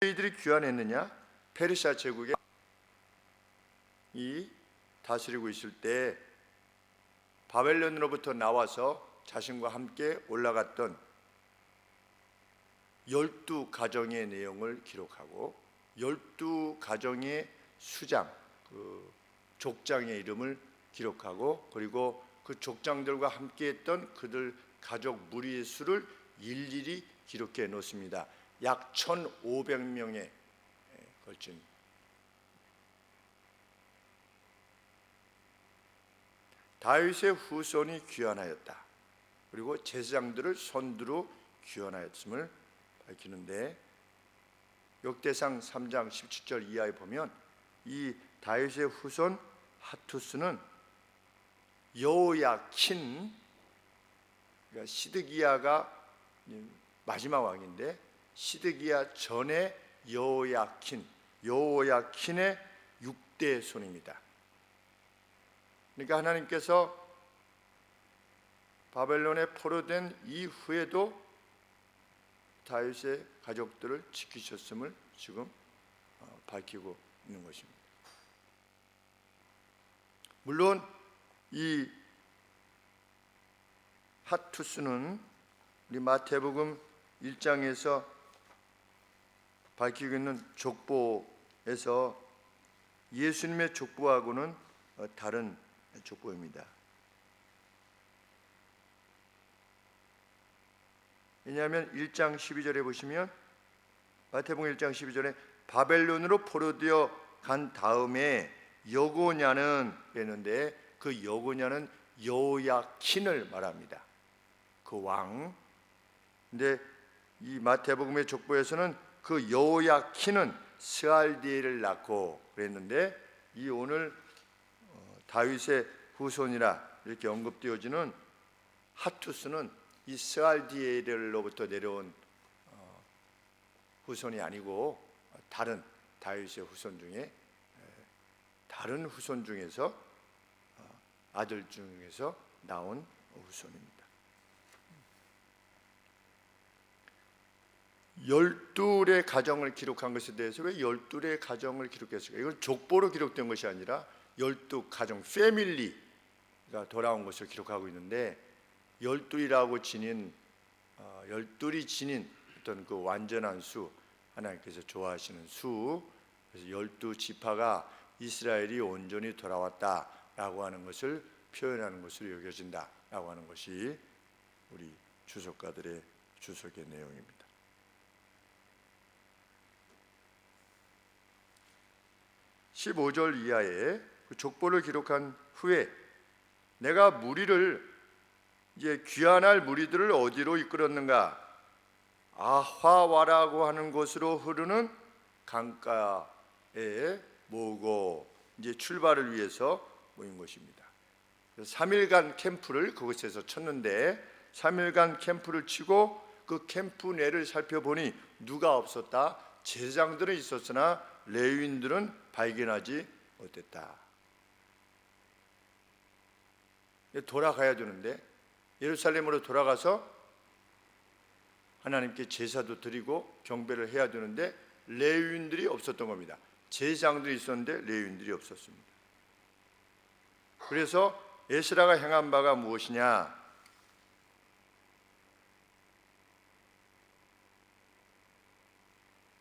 이들이 귀환했느냐? 페르시아 제국이 다스리고 있을 때 바벨론으로부터 나와서 자신과 함께 올라갔던 12가정의 내용을 기록하고 12가정의 수장, 족장의 이름을 기록하고 그리고 그 족장들과 함께했던 그들 가족 무리의 수를 일일이 기록해 놓습니다. 약 1,500명에 걸친 다윗의 후손이 귀환하였다. 그리고 제사장들을 선두로 귀환하였음을 밝히는데 역대상 3장 17절 이하에 보면 이 다윗의 후손 하투스는 여호야킨, 그러니까 시드기야가 마지막 왕인데 시드기야 전에 여호야킨의 6대 손입니다. 그러니까 하나님께서 바벨론에 포로된 이후에도 다윗의 가족들을 지키셨음을 지금 밝히고 있는 것입니다. 물론 이 하투스는 우리 마태복음 1장에서 밝히고 있는 족보에서 예수님의 족보하고는 다른 족보입니다. 왜냐하면 1장 12절에 보시면 마태복음 1장 12절에 바벨론으로 포로되어 간 다음에 여고냐는 했는데 그 여고냐는 여호야킨을 말합니다. 그 왕. 근데 이 마태복음의 족보에서는 그 여호야킨은 스알디엘을 낳고 그랬는데 이 오늘 다윗의 후손이라 이렇게 언급되어지는 하투스는 이 스알디엘로부터 내려온 후손이 아니고 다른 다윗의 후손 중에 다른 후손 중에서 아들 중에서 나온 후손입니다. 12의 가정을 기록한 것에 대해서 왜 12의 가정을 기록했을까? 이건 족보로 기록된 것이 아니라 12가정, 패밀리가 돌아온 것을 기록하고 있는데 12이라고 지닌 12이 지닌 어떤 그 완전한 수, 하나님께서 좋아하시는 수, 그래서 12지파가 이스라엘이 온전히 돌아왔다라고 하는 것을 표현하는 것으로 여겨진다라고 하는 것이 우리 주석가들의 주석의 내용입니다. (15절) 이하에 그 족보를 기록한 후에 내가 무리를 이제 귀환할 무리들을 어디로 이끌었는가? 아화와라고 하는 곳으로 흐르는 강가에 모으고 이제 출발을 위해서 모인 것입니다. 3일간 캠프를 그곳에서 쳤는데 3일간 캠프를 치고 그 캠프 내를 살펴보니 누가 없었다. 제사장들은 있었으나 레위인들은 발견하지 못했다. 돌아가야 되는데 예루살렘으로 돌아가서 하나님께 제사도 드리고 경배를 해야 되는데 레위인들이 없었던 겁니다. 제사장들이 있었는데 레위인들이 없었습니다. 그래서 에스라가 행한 바가 무엇이냐?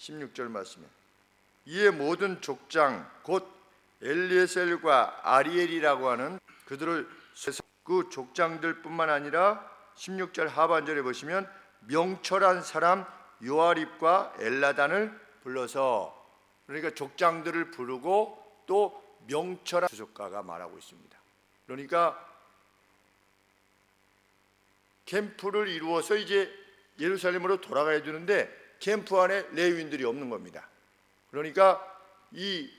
(16절) 말씀에 이에 모든 족장 곧 엘리에셀과 아리엘이라고 하는 그들을 그 족장들뿐만 아니라 16절 하반절에 보시면 명철한 사람 요아립과 엘라단을 불러서, 그러니까 족장들을 부르고 또 명철한 주석가가 말하고 있습니다. 그러니까 캠프를 이루어서 이제 예루살렘으로 돌아가야 되는데 캠프 안에 레위인들이 없는 겁니다. 그러니까 이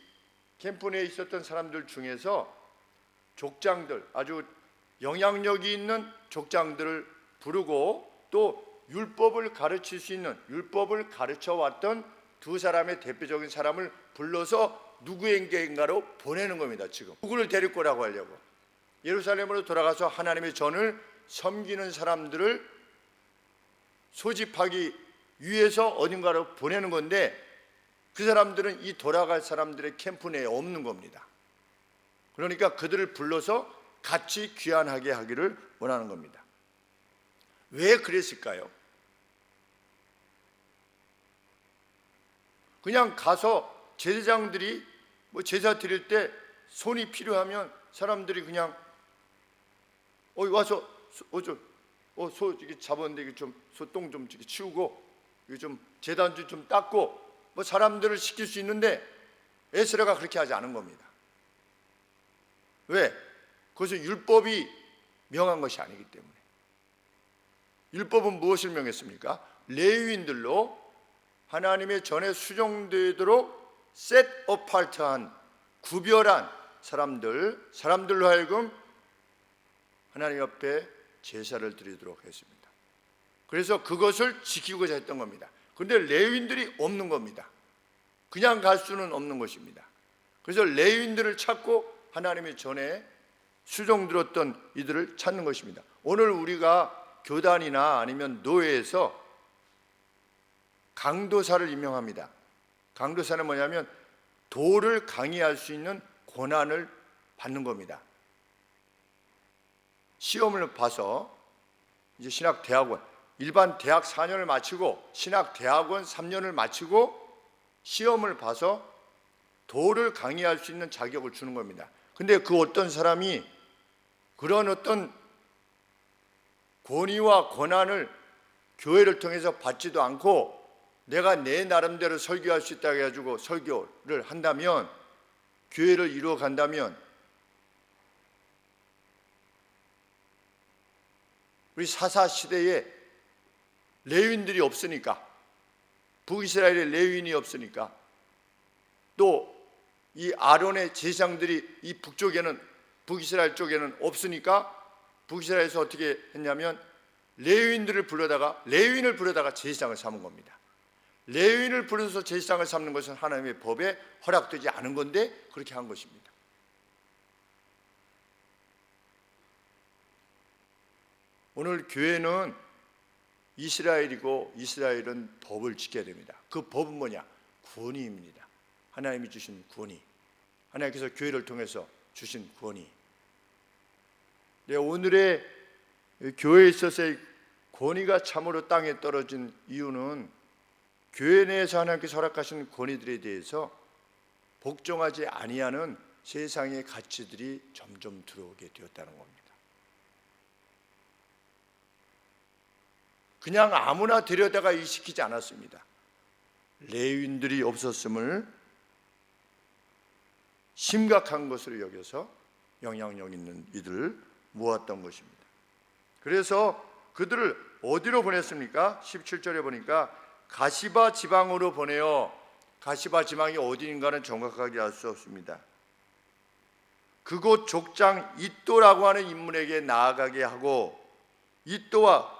캠프 내에 있었던 사람들 중에서 족장들, 아주 영향력이 있는 족장들을 부르고 또 율법을 가르칠 수 있는, 율법을 가르쳐 왔던 두 사람의 대표적인 사람을 불러서 누구에게인가로 보내는 겁니다. 지금 누구를 데리고 오라고 하려고 예루살렘으로 돌아가서 하나님의 전을 섬기는 사람들을 소집하기 위해서 어딘가로 보내는 건데 그 사람들은 이 돌아갈 사람들의 캠프 내에 없는 겁니다. 그러니까 그들을 불러서 같이 귀환하게 하기를 원하는 겁니다. 왜 그랬을까요? 그냥 가서 제사장들이 제사 드릴 때 손이 필요하면 사람들이 그냥 와서 소 이렇게 잡았는데 이게 좀 소똥 좀 치우고 이게 좀 제단주 좀 닦고 사람들을 시킬 수 있는데 에스라가 그렇게 하지 않은 겁니다. 왜? 그것은 율법이 명한 것이 아니기 때문에. 율법은 무엇을 명했습니까? 레위인들로 하나님의 전에 수종되도록 셋 어파트한 구별한 사람들로 하여금 하나님 앞에 제사를 드리도록 했습니다. 그래서 그것을 지키고자 했던 겁니다. 그런데 레위인들이 없는 겁니다. 그냥 갈 수는 없는 것입니다. 그래서 레위인들을 찾고 하나님의 전에 수종들었던 이들을 찾는 것입니다. 오늘 우리가 교단이나 아니면 노예에서 강도사를 임명합니다. 강도사는 뭐냐면 도를 강의할 수 있는 권한을 받는 겁니다. 시험을 봐서 이제 신학대학원, 일반 대학 4년을 마치고 신학대학원 3년을 마치고 시험을 봐서 도를 강의할 수 있는 자격을 주는 겁니다. 근데 그 어떤 사람이 그런 어떤 권위와 권한을 교회를 통해서 받지도 않고 내가 내 나름대로 설교할 수 있다고 해가지고 설교를 한다면, 교회를 이루어 간다면 우리 사사 시대에 레위인들이 없으니까, 북이스라엘에 레위인이 없으니까, 또 이 아론의 제사장들이 이 북쪽에는, 북이스라엘 쪽에는 없으니까 북이스라엘에서 어떻게 했냐면 레위인을 불러다가 제사장을 삼은 겁니다. 레위인을 불러서 제사장을 삼는 것은 하나님의 법에 허락되지 않은 건데 그렇게 한 것입니다. 오늘 교회는 이스라엘이고 이스라엘은 법을 지켜야 됩니다. 그 법은 뭐냐? 권위입니다. 하나님이 주신 권위, 하나님께서 교회를 통해서 주신 권위. 오늘의 교회에 있어서의 권위가 참으로 땅에 떨어진 이유는 교회 내에서 하나님께서 허락하신 권위들에 대해서 복종하지 아니하는 세상의 가치들이 점점 들어오게 되었다는 겁니다. 그냥 아무나 데려다가 일시키지 않았습니다. 레위인들이 없었음을 심각한 것으로 여겨서 영향력 있는 이들을 모았던 것입니다. 그래서 그들을 어디로 보냈습니까? 17절에 보니까 가시바 지방으로 보내어, 가시바 지방이 어디인가는 정확하게 알 수 없습니다. 그곳 족장 이또라고 하는 인물에게 나아가게 하고, 이또와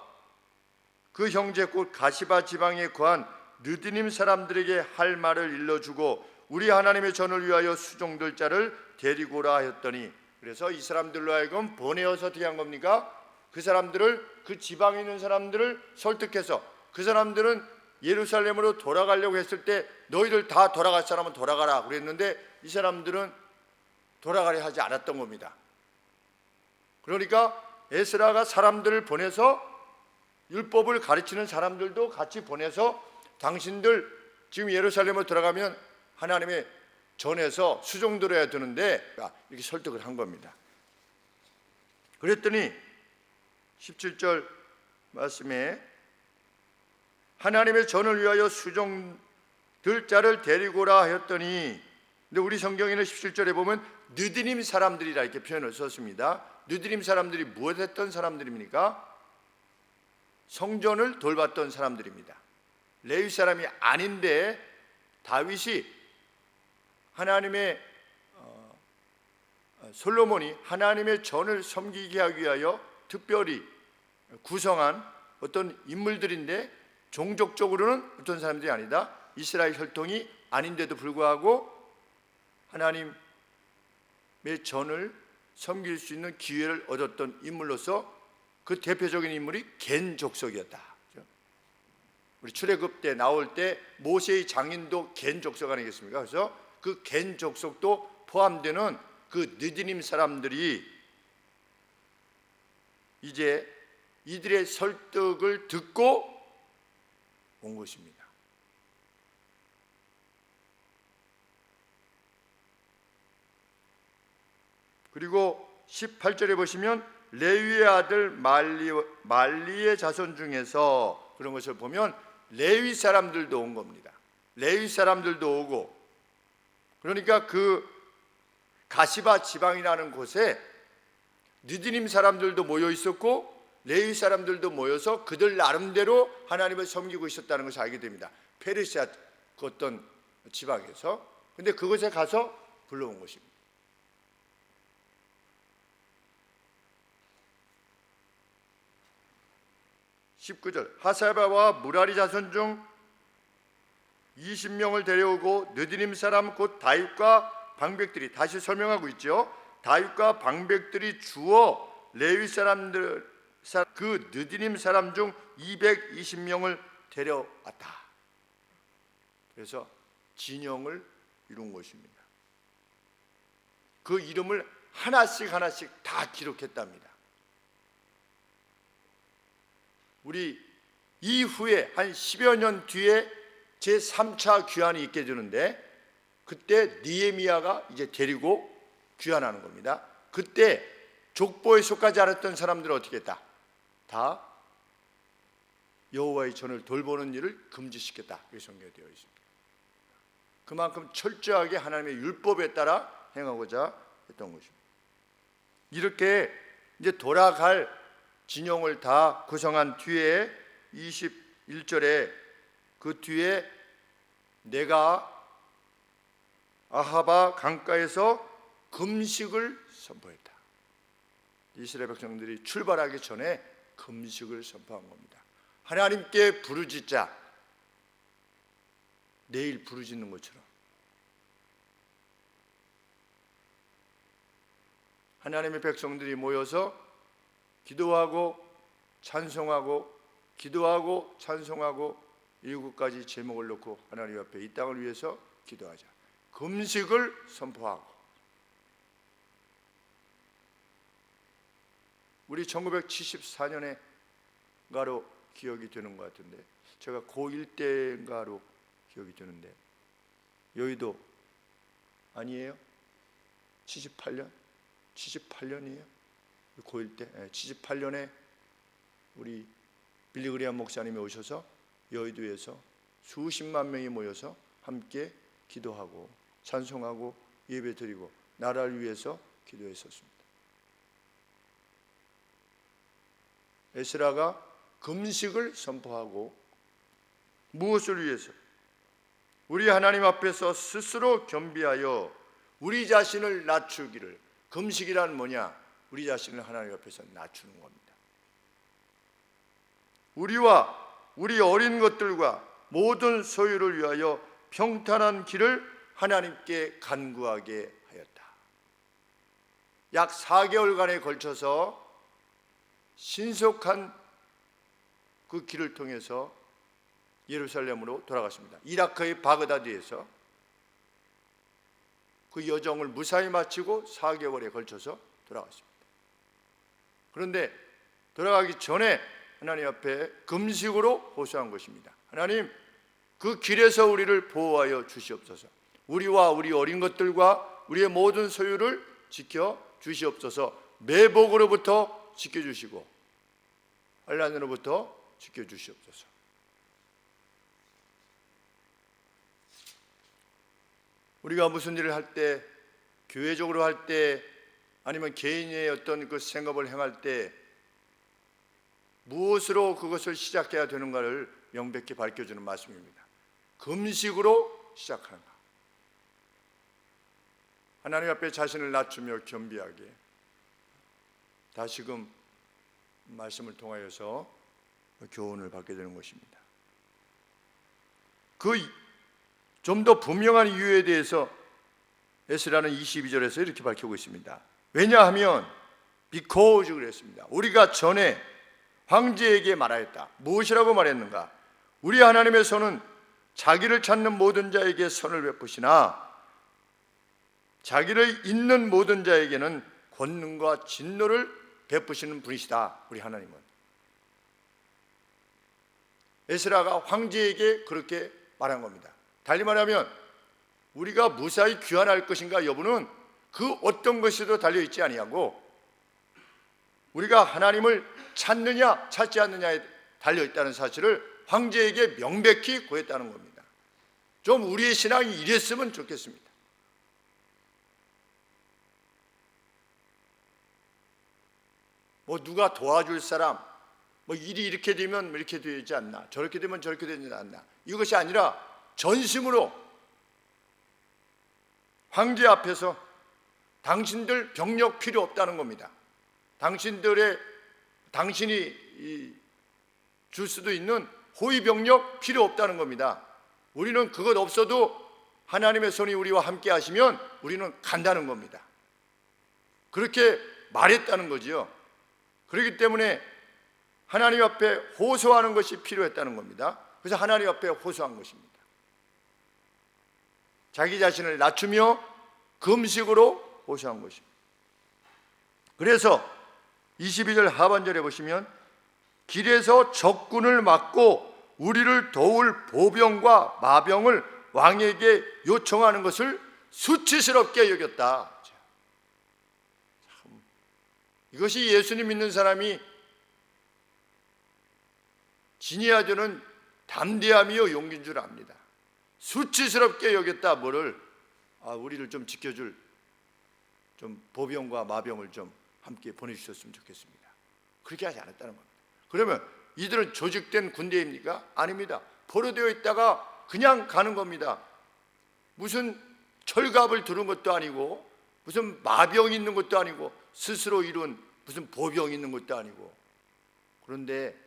그 형제 곧 가시바 지방에 거한 느디님 사람들에게 할 말을 일러주고 우리 하나님의 전을 위하여 수종될 자를 데리고라 하였더니, 그래서 이 사람들로 하여금 보내어서 어떻게 한 겁니까? 그 사람들을, 그 지방에 있는 사람들을 설득해서, 그 사람들은 예루살렘으로 돌아가려고 했을 때 너희들 다 돌아갈 사람은 돌아가라 그랬는데 이 사람들은 돌아가려 하지 않았던 겁니다. 그러니까 에스라가 사람들을 보내서, 율법을 가르치는 사람들도 같이 보내서 당신들 지금 예루살렘으로 들어가면 하나님의 전에서 수종들어야 되는데 이렇게 설득을 한 겁니다. 그랬더니 17절 말씀에 하나님의 전을 위하여 수종될 자를 데리고라 하였더니, 근데 우리 성경에는 17절에 보면 느디님 사람들이라 이렇게 표현을 썼습니다. 느디님 사람들이 무엇 했던 사람들입니까? 성전을 돌봤던 사람들입니다. 레위 사람이 아닌데 다윗이 하나님의 솔로몬이 하나님의 전을 섬기게 하기 위하여 특별히 구성한 어떤 인물들인데, 종족적으로는 어떤 사람들이 아니다, 이스라엘 혈통이 아닌데도 불구하고 하나님의 전을 섬길 수 있는 기회를 얻었던 인물로서 그 대표적인 인물이 겐 족속이었다. 우리 출애굽 때 나올 때 모세의 장인도 겐 족속 아니겠습니까? 그래서 그 겐 족속도 포함되는 그 느디님 사람들이 이제 이들의 설득을 듣고 온 것입니다. 그리고 18절에 보시면 레위의 아들 말리의 자손 중에서 그런 것을 보면 레위 사람들도 온 겁니다. 레위 사람들도 오고, 그러니까 그 가시바 지방이라는 곳에 느디님 사람들도 모여 있었고 레위 사람들도 모여서 그들 나름대로 하나님을 섬기고 있었다는 것을 알게 됩니다. 페르시아 그 어떤 지방에서. 근데 그곳에 가서 불러온 것입니다. 19절 하사바와 무라리 자손 중 20명을 데려오고 느디님 사람 곧 다윗과 방백들이, 다시 설명하고 있죠. 다윗과 방백들이 주어 레위 사람들 그 느디님 사람 중 220명을 데려왔다. 그래서 진영을 이룬 것입니다. 그 이름을 하나씩 하나씩 다 기록했답니다. 우리 이후에 한 10여 년 뒤에 제3차 귀환이 있게 되는데, 그때 느헤미야가 이제 데리고 귀환하는 겁니다. 그때 족보에 속하지 않았던 사람들은 어떻게 했다? 다 여호와의 전을 돌보는 일을 금지시켰다. 이렇게 정리되어 있습니다. 그만큼 철저하게 하나님의 율법에 따라 행하고자 했던 것입니다. 이렇게 이제 돌아갈 진영을 다 구성한 뒤에 21절에 그 뒤에 내가 아하바 강가에서 금식을 선포했다. 이스라엘 백성들이 출발하기 전에 금식을 선포한 겁니다. 하나님께 부르짖자. 내일 부르짖는 것처럼 하나님의 백성들이 모여서 기도하고 찬송하고 기도하고 찬송하고 7가지 제목을 놓고 하나님 앞에 이 땅을 위해서 기도하자. 금식을 선포하고. 우리 1974년에가로 기억이 되는 것 같은데, 제가 고1 때인가로 기억이 되는데, 여의도 아니에요? 78년? 78년이에요? 고1 때? 78년에 우리 빌리그리암 목사님이 오셔서 여의도에서 수십만 명이 모여서 함께 기도하고 찬송하고 예배드리고 나라를 위해서 기도했었습니다. 에스라가 금식을 선포하고 무엇을 위해서? 우리 하나님 앞에서 스스로 겸비하여 우리 자신을 낮추기를. 금식이란 뭐냐? 우리 자신을 하나님 앞에서 낮추는 겁니다. 우리와 우리 어린 것들과 모든 소유를 위하여 평탄한 길을 하나님께 간구하게 하였다. 약 4개월간에 걸쳐서 신속한 그 길을 통해서 예루살렘으로 돌아갔습니다. 이라크의 바그다드에서 그 여정을 무사히 마치고 4개월에 걸쳐서 돌아갔습니다. 그런데 돌아가기 전에 하나님 앞에 금식으로 호소한 것입니다. 하나님, 그 길에서 우리를 보호하여 주시옵소서. 우리와 우리 어린 것들과 우리의 모든 소유를 지켜 주시옵소서. 매복으로부터 지켜주시고 환난으로부터 지켜주시옵소서. 우리가 무슨 일을 할 때, 교회적으로 할 때, 아니면 개인의 어떤 그 생업을 행할 때 무엇으로 그것을 시작해야 되는가를 명백히 밝혀주는 말씀입니다. 금식으로 시작하는가. 하나님 앞에 자신을 낮추며 겸비하게. 다시금 말씀을 통하여서 교훈을 받게 되는 것입니다. 그 좀 더 분명한 이유에 대해서 에스라는 22절에서 이렇게 밝히고 있습니다. 왜냐하면 because 그랬습니다. 우리가 전에 황제에게 말하였다. 무엇이라고 말했는가? 우리 하나님의 손은 자기를 찾는 모든 자에게 선을 베푸시나 자기를 잇는 모든 자에게는 권능과 진노를 베푸시는 분이시다. 우리 하나님은 에스라가 황제에게 그렇게 말한 겁니다. 달리 말하면 우리가 무사히 귀환할 것인가 여부는 그 어떤 것에도 달려있지 아니하고 우리가 하나님을 찾느냐 찾지 않느냐에 달려있다는 사실을 황제에게 명백히 고했다는 겁니다. 좀 우리의 신앙이 이랬으면 좋겠습니다. 뭐 누가 도와줄 사람, 뭐 일이 이렇게 되면 이렇게 되지 않나, 저렇게 되면 저렇게 되지 않나, 이것이 아니라 전심으로 황제 앞에서 당신들 병력 필요 없다는 겁니다. 당신이 줄 수도 있는 호위 병력 필요 없다는 겁니다. 우리는 그것 없어도 하나님의 손이 우리와 함께 하시면 우리는 간다는 겁니다. 그렇게 말했다는 거지요. 그렇기 때문에 하나님 앞에 호소하는 것이 필요했다는 겁니다. 그래서 하나님 앞에 호소한 것입니다. 자기 자신을 낮추며 금식으로 호소한 것입니다. 그래서 22절 하반절에 보시면 길에서 적군을 막고 우리를 도울 보병과 마병을 왕에게 요청하는 것을 수치스럽게 여겼다. 참, 이것이 예수님 믿는 사람이 지녀야 되는 담대함이요 용기인 줄 압니다. 수치스럽게 여겼다. 뭐를? 우리를 좀 지켜줄 좀 보병과 마병을 좀 함께 보내주셨으면 좋겠습니다. 그렇게 하지 않았다는 겁니다. 그러면 이들은 조직된 군대입니까? 아닙니다. 포로되어 있다가 그냥 가는 겁니다. 무슨 철갑을 두른 것도 아니고 무슨 마병이 있는 것도 아니고 스스로 이룬 무슨 보병이 있는 것도 아니고, 그런데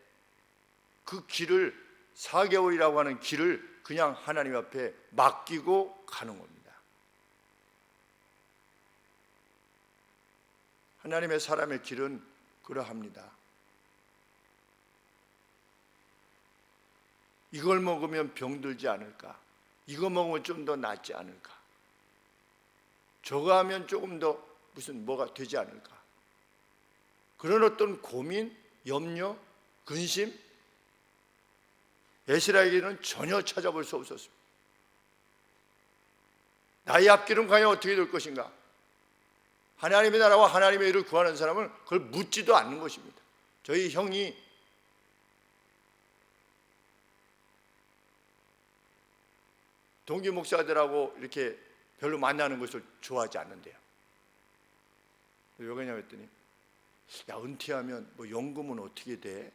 그 길을 4개월이라고 하는 길을 그냥 하나님 앞에 맡기고 가는 겁니다. 하나님의 사람의 길은 그러합니다. 이걸 먹으면 병들지 않을까? 이거 먹으면 좀 더 낫지 않을까? 저거 하면 조금 더 무슨 뭐가 되지 않을까? 그런 어떤 고민, 염려, 근심, 에스라에게는 전혀 찾아볼 수 없었습니다. 나의 앞길은 과연 어떻게 될 것인가? 하나님의 나라와 하나님의 일을 구하는 사람은 그걸 묻지도 않는 것입니다. 저희 형이 동기 목사들하고 이렇게 별로 만나는 것을 좋아하지 않는데요. 왜 그러냐고 했더니, 야, 은퇴하면 뭐 연금은 어떻게 돼?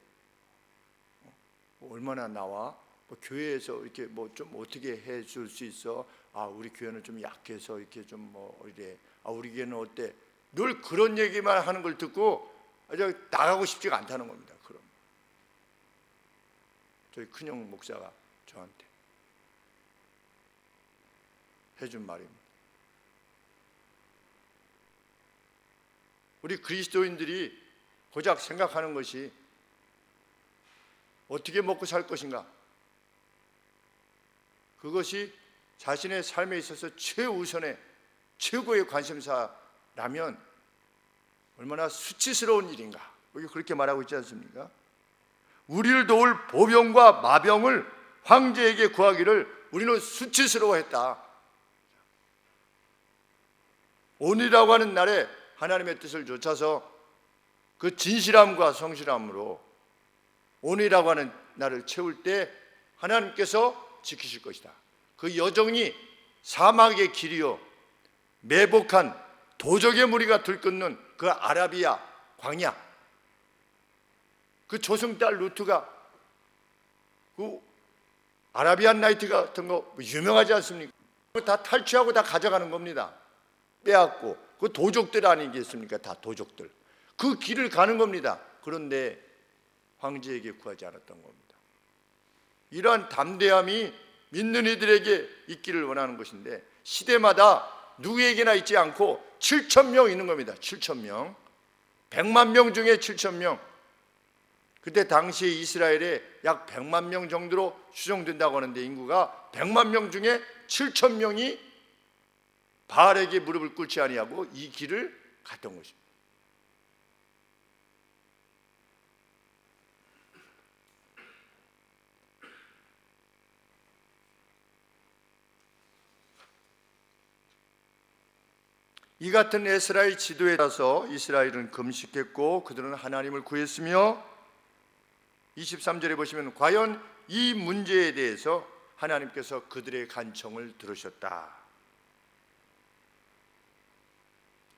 뭐 얼마나 나와? 뭐 교회에서 이렇게 뭐 좀 어떻게 해줄 수 있어? 우리 교회는 좀 약해서 이렇게 좀 뭐 이래. 우리 교회는 어때? 늘 그런 얘기만 하는 걸 듣고 나가고 싶지가 않다는 겁니다. 그럼 저희 큰형 목사가 저한테 해준 말입니다. 우리 그리스도인들이 고작 생각하는 것이 어떻게 먹고 살 것인가? 그것이 자신의 삶에 있어서 최우선의 최고의 관심사라면 얼마나 수치스러운 일인가? 여기 그렇게 말하고 있지 않습니까? 우리를 도울 보병과 마병을 황제에게 구하기를 우리는 수치스러워했다. 오늘이라고 하는 날에 하나님의 뜻을 좇아서 그 진실함과 성실함으로 오늘이라고 하는 날을 채울 때 하나님께서 지키실 것이다. 그 여정이 사막의 길이요 매복한 도적의 무리가 들끓는 그 아라비아 광야, 그 조승달 루트가 그 아라비안 나이트 같은 거 유명하지 않습니까? 다 탈취하고 다 가져가는 겁니다. 빼앗고. 그 도적들 아니겠습니까? 다 도적들. 그 길을 가는 겁니다. 그런데 황제에게 구하지 않았던 겁니다. 이러한 담대함이 믿는 이들에게 있기를 원하는 것인데 시대마다 누구에게나 있지 않고 7,000명 있는 겁니다. 7,000명. 100만 명 중에 7,000명. 그때 당시에 이스라엘에 약 100만 명 정도로 추정된다고 하는데, 인구가 100만 명 중에 7천 명이 바알에게 무릎을 꿇지 아니하고 이 길을 갔던 것입니다. 이 같은 에스라의 지도에 따라서 이스라엘은 금식했고 그들은 하나님을 구했으며, 23절에 보시면 과연 이 문제에 대해서 하나님께서 그들의 간청을 들으셨다.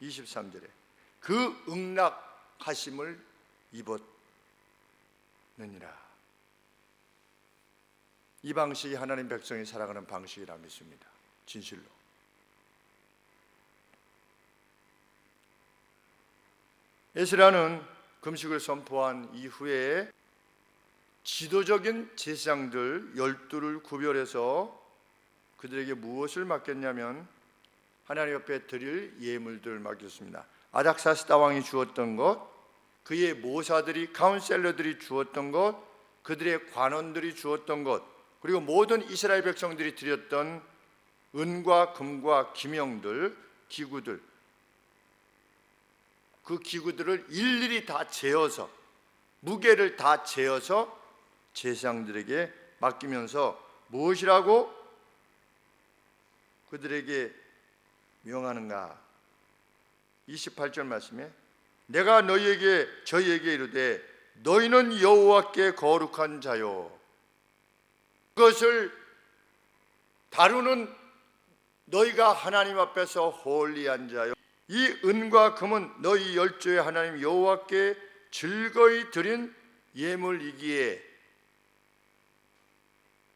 23절에 그 응낙하심을 입었느니라. 이 방식이 하나님 백성이 살아가는 방식이라 믿습니다. 진실로. 에스라는 금식을 선포한 이후에 지도적인 제사장들 12를 구별해서 그들에게 무엇을 맡겼냐면 하나님 앞에 드릴 예물들을 맡겼습니다. 아닥사스다 왕이 주었던 것, 그의 모사들이, 카운셀러들이 주었던 것, 그들의 관원들이 주었던 것, 그리고 모든 이스라엘 백성들이 드렸던 은과 금과 기명들, 기구들, 그 기구들을 일일이 다 재어서, 무게를 다 재어서 제사장들에게 맡기면서 무엇이라고 그들에게 명하는가? 28절 말씀에 내가 저희에게 이르되 너희는 여호와께 거룩한 자요, 그것을 다루는 너희가 하나님 앞에서 홀리한 자요, 이 은과 금은 너희 열조의 하나님 여호와께 즐거이 드린 예물이기에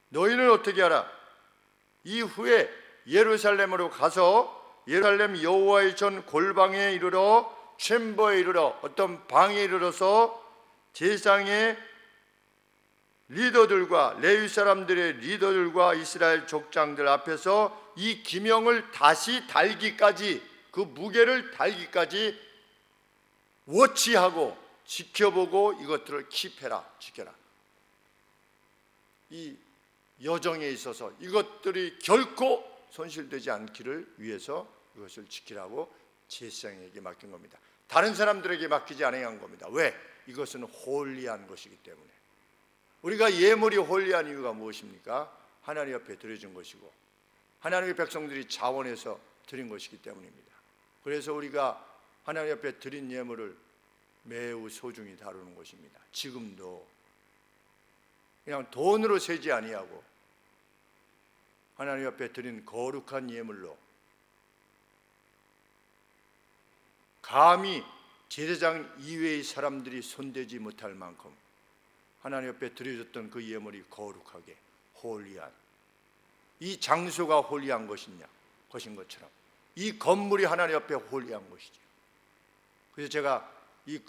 너희는 어떻게 하라? 이후에 예루살렘으로 가서 예루살렘 여호와의 전 골방에 이르러, 챔버에 이르러, 어떤 방에 이르러서 제사장의 리더들과 레위 사람들의 리더들과 이스라엘 족장들 앞에서 이 기명을 다시 달기까지, 그 무게를 달기까지 워치하고 지켜보고 이것들을 킵해라, 지켜라. 이 여정에 있어서 이것들이 결코 손실되지 않기를 위해서 이것을 지키라고 제사장에게 맡긴 겁니다. 다른 사람들에게 맡기지 않은 겁니다. 왜? 이것은 홀리한 것이기 때문에. 우리가 예물이 홀리한 이유가 무엇입니까? 하나님 앞에 드려진 것이고 하나님의 백성들이 자원해서 드린 것이기 때문입니다. 그래서 우리가 하나님 앞에 드린 예물을 매우 소중히 다루는 것입니다. 지금도 그냥 돈으로 세지 아니하고 하나님 앞에 드린 거룩한 예물로, 감히 제사장 이외의 사람들이 손대지 못할 만큼 하나님 앞에 드려졌던 그 예물이 거룩하게 홀리한, 이 장소가 홀리한 것인 것처럼 이 건물이 하나님 앞에 홀리한 것이죠. 그래서 제가 이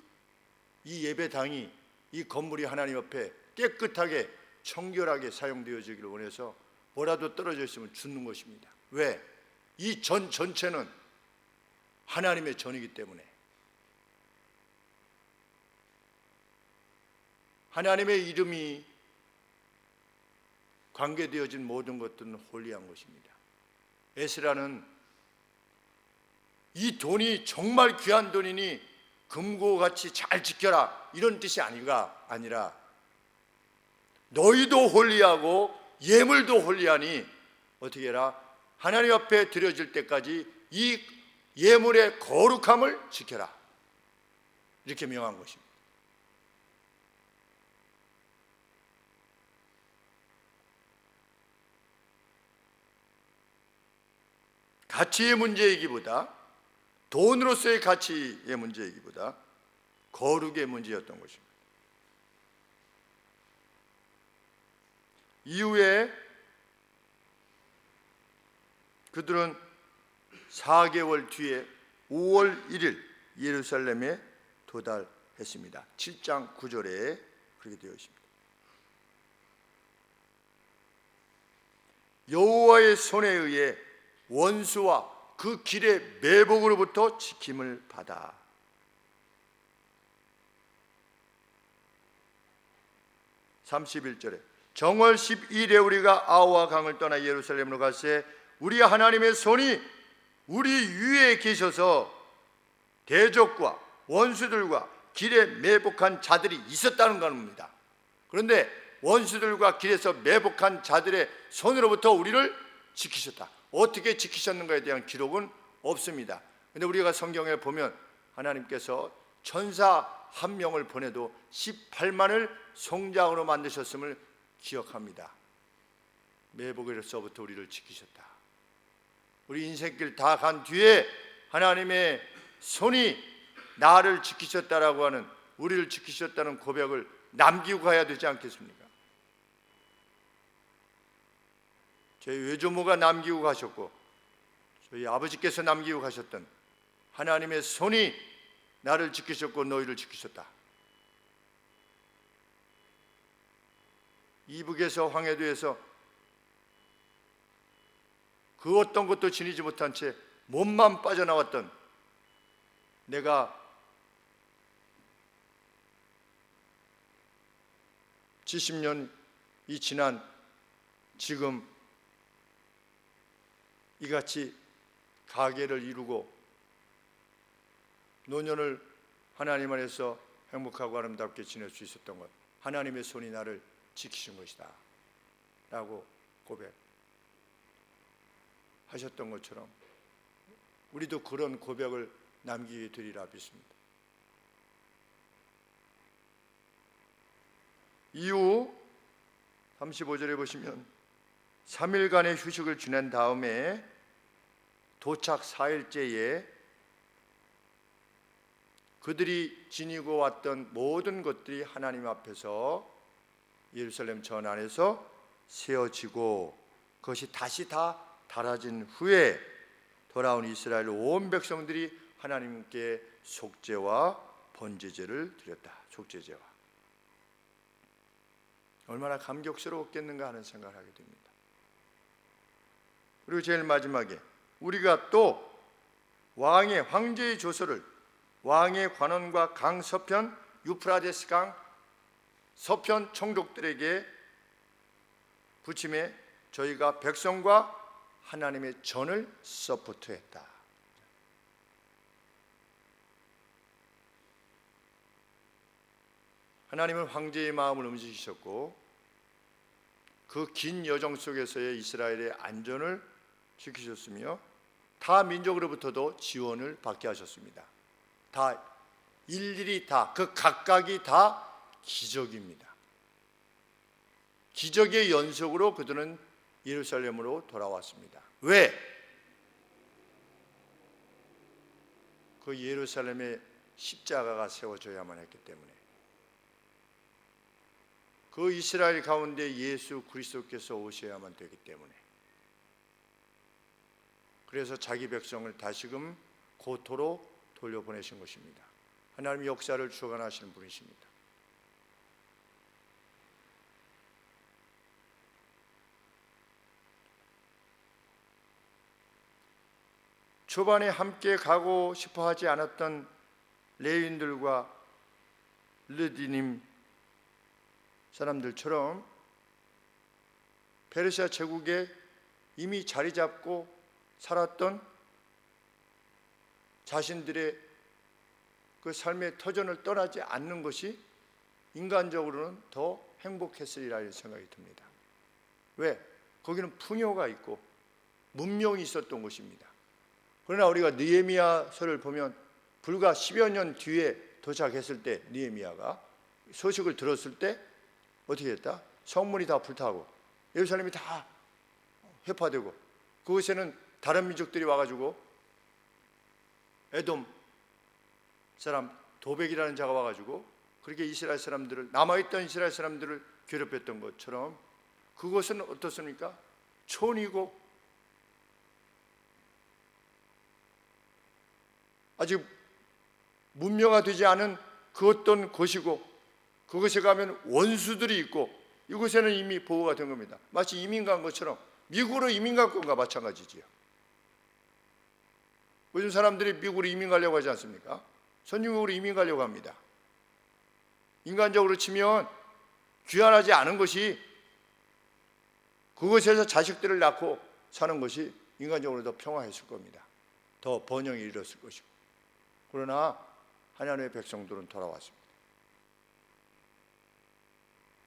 예배당이, 이 건물이 하나님 앞에 깨끗하게 청결하게 사용되어지기를 원해서 뭐라도 떨어져 있으면 죽는 것입니다. 왜? 이 전 전체는 하나님의 전이기 때문에. 하나님의 이름이 관계되어진 모든 것들은 홀리한 것입니다. 에스라는 이 돈이 정말 귀한 돈이니 금고같이 잘 지켜라, 이런 뜻이 아니라 너희도 홀리하고 예물도 홀리하니 어떻게 해라? 하나님 앞에 드려질 때까지 이 예물의 거룩함을 지켜라, 이렇게 명한 것입니다. 가치의 문제이기보다, 돈으로서의 가치의 문제이기보다 거룩의 문제였던 것입니다. 이후에 그들은 4개월 뒤에 5월 1일 예루살렘에 도달했습니다. 7장 9절에 그렇게 되어 있습니다. 여호와의 손에 의해 원수와 그 길의 매복으로부터 지킴을 받아. 31절에 정월 12일에 우리가 아우와 강을 떠나 예루살렘으로 갈새 우리 하나님의 손이 우리 위에 계셔서 대적과 원수들과 길에 매복한 자들이 있었다는 겁니다. 그런데 원수들과 길에서 매복한 자들의 손으로부터 우리를 지키셨다. 어떻게 지키셨는가에 대한 기록은 없습니다. 그런데 우리가 성경에 보면 하나님께서 천사 한 명을 보내도 18만을 송장으로 만드셨음을 기억합니다. 매복에서부터 우리를 지키셨다. 우리 인생길 다 간 뒤에 하나님의 손이 나를 지키셨다라고 하는, 우리를 지키셨다는 고백을 남기고 가야 되지 않겠습니까? 저희 외조모가 남기고 가셨고 저희 아버지께서 남기고 가셨던 하나님의 손이 나를 지키셨고 너희를 지키셨다. 이북에서 황해도에서 그 어떤 것도 지니지 못한 채 몸만 빠져나왔던 내가 70년이 지난 지금 이같이 가계를 이루고 노년을 하나님 안에서 행복하고 아름답게 지낼 수 있었던 것, 하나님의 손이 나를 지키신 것이다 라고 고백하셨던 것처럼 우리도 그런 고백을 남기게 되리라 믿습니다. 이후 35절에 보시면 3일간의 휴식을 지낸 다음에 도착 4일째에 그들이 지니고 왔던 모든 것들이 하나님 앞에서 예루살렘 전 안에서 세워지고 그것이 다시 다 달아진 후에 돌아온 이스라엘 온 백성들이 하나님께 속죄와 번제제를 드렸다. 속죄제와. 얼마나 감격스러웠겠는가 하는 생각을 하게 됩니다. 그리고 제일 마지막에 우리가 또 황제의 조서를 왕의 관원과 강 서편 유프라데스 강 서편 총독들에게 부침해 저희가 백성과 하나님의 전을 서포트했다. 하나님은 황제의 마음을 움직이셨고 그 긴 여정 속에서의 이스라엘의 안전을 지키셨으며 타 민족으로부터도 지원을 받게 하셨습니다. 다 일일이 다 그 각각이 다 기적입니다. 기적의 연속으로 그들은 예루살렘으로 돌아왔습니다. 왜? 그 예루살렘에 십자가가 세워져야만 했기 때문에, 그 이스라엘 가운데 예수 그리스도께서 오셔야만 되기 때문에, 그래서 자기 백성을 다시금 고토로 돌려보내신 것입니다. 하나님의 역사를 주관하시는 분이십니다. 초반에 함께 가고 싶어 하지 않았던 레위인들과 르디님 사람들처럼 페르시아 제국에 이미 자리 잡고 살았던 자신들의 그 삶의 터전을 떠나지 않는 것이 인간적으로는 더 행복했으리라 생각이 듭니다. 왜? 거기는 풍요가 있고 문명이 있었던 곳입니다. 그러나 우리가 느헤미야서를 보면 불과 10여 년 뒤에 도착했을 때 느헤미야가 소식을 들었을 때 어떻게 했다? 성문이 다 불타고 예루살렘이 다 회파되고 그곳에는 다른 민족들이 와가지고 에돔 사람 도백이라는 자가 와가지고 그렇게 이스라엘 사람들을, 남아있던 이스라엘 사람들을 괴롭혔던 것처럼 그것은 어떻습니까? 촌이고 아직 문명화되지 않은 그 어떤 곳이고 그곳에 가면 원수들이 있고 이곳에는 이미 보호가 된 겁니다. 마치 이민 간 것처럼 미국으로 이민 간 것과 마찬가지지요. 요즘 사람들이 미국으로 이민 가려고 하지 않습니까? 선진국으로 이민 가려고 합니다. 인간적으로 치면 귀환하지 않은 것이, 그것에서 자식들을 낳고 사는 것이 인간적으로 더 평화했을 겁니다. 더 번영이 이뤘을 것이고. 그러나 하나님의 백성들은 돌아왔습니다.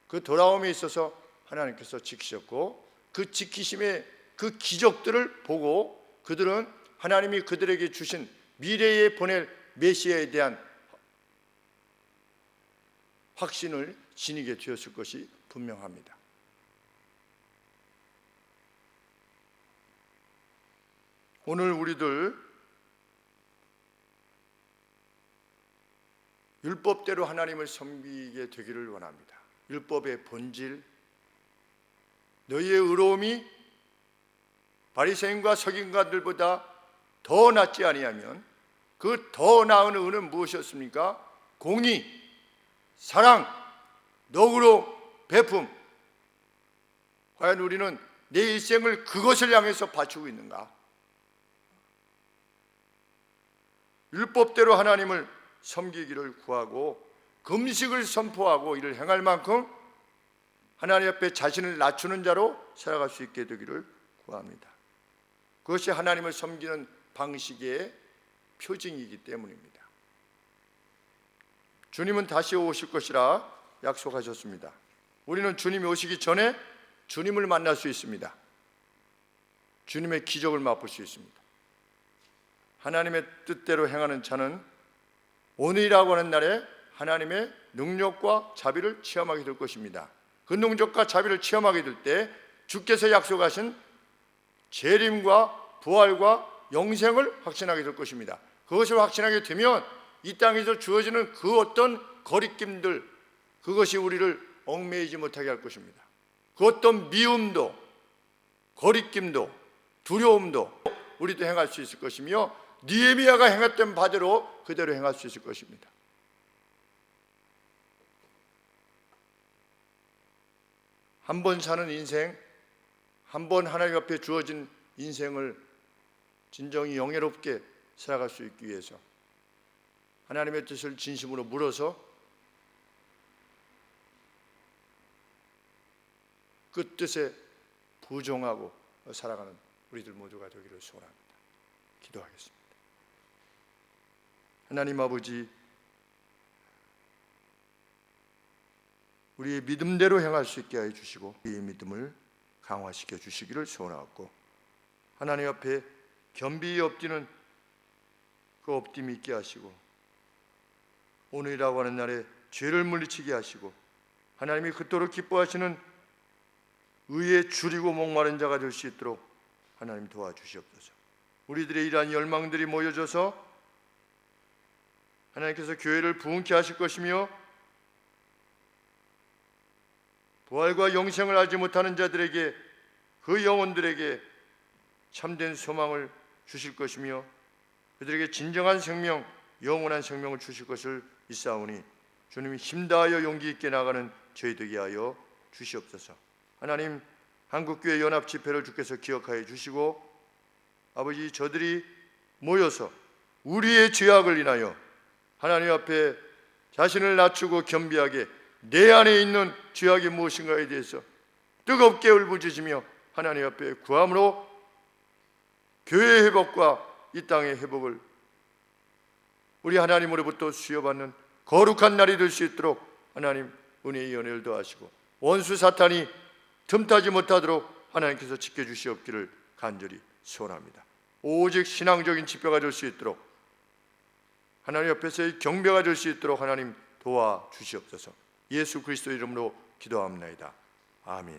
그 돌아옴에 있어서 하나님께서 지키셨고, 그 지키심의 그 기적들을 보고 그들은 하나님이 그들에게 주신 미래에 보낼 메시아에 대한 확신을 지니게 되었을 것이 분명합니다. 오늘 우리들 율법대로 하나님을 섬기게 되기를 원합니다. 율법의 본질, 너희의 의로움이 바리새인과 서기관들보다 더 낫지 아니하면 그 더 나은 의는 무엇이었습니까? 공의, 사랑, 너그러움, 베품. 과연 우리는 내 일생을 그것을 향해서 바치고 있는가? 율법대로 하나님을 섬기기를 구하고 금식을 선포하고 이를 행할 만큼 하나님 앞에 자신을 낮추는 자로 살아갈 수 있게 되기를 구합니다. 그것이 하나님을 섬기는 방식의 표징이기 때문입니다. 주님은 다시 오실 것이라 약속하셨습니다. 우리는 주님이 오시기 전에 주님을 만날 수 있습니다. 주님의 기적을 맛볼 수 있습니다. 하나님의 뜻대로 행하는 자는 오늘이라고 하는 날에 하나님의 능력과 자비를 체험하게 될 것입니다. 그 능력과 자비를 체험하게 될 때 주께서 약속하신 재림과 부활과 영생을 확신하게 될 것입니다. 그것을 확신하게 되면 이 땅에서 주어지는 그 어떤 거리낌들, 그것이 우리를 얽매이지 못하게 할 것입니다. 그 어떤 미움도, 거리낌도, 두려움도 우리도 행할 수 있을 것이며 느헤미야가 행했던 바대로 그대로 행할 수 있을 것입니다. 한 번 사는 인생, 한 번 하나님 앞에 주어진 인생을 진정히 영예롭게 살아갈 수 있기 위해서 하나님의 뜻을 진심으로 물어서 그 뜻에 부종하고 살아가는 우리들 모두가 되기를 소원합니다. 기도하겠습니다. 하나님 아버지, 우리의 믿음대로 행할 수 있게 하여 주시고 우리의 믿음을 강화시켜 주시기를 소원하고, 하나님 앞에 겸비히 엎드리는 그 엎드림이 있게 하시고, 오늘이라고 하는 날에 죄를 물리치게 하시고, 하나님이 그토록 기뻐하시는 의에 줄이고 목마른 자가 될 수 있도록 하나님 도와주시옵소서. 우리들의 이러한 열망들이 모여져서 하나님께서 교회를 부흥케 하실 것이며, 부활과 영생을 알지 못하는 자들에게, 그 영혼들에게 참된 소망을 주실 것이며, 그들에게 진정한 생명, 영원한 생명을 주실 것을 믿사오니 주님이 힘다하여 용기 있게 나가는 저희 되게 하여 주시옵소서. 하나님, 한국교회 연합집회를 주께서 기억하여 주시고, 아버지, 저들이 모여서 우리의 죄악을 인하여 하나님 앞에 자신을 낮추고 겸비하게 내 안에 있는 죄악이 무엇인가에 대해서 뜨겁게 울부짖으며 하나님 앞에 구함으로 교회의 회복과 이 땅의 회복을 우리 하나님으로부터 수여받는 거룩한 날이 될 수 있도록 하나님 은혜의 연회를 더하시고, 원수 사탄이 틈타지 못하도록 하나님께서 지켜주시옵기를 간절히 소원합니다. 오직 신앙적인 지표가 될 수 있도록, 하나님 옆에서의 경배가 될 수 있도록 하나님 도와주시옵소서. 예수 그리스도 이름으로 기도합니다. 아멘.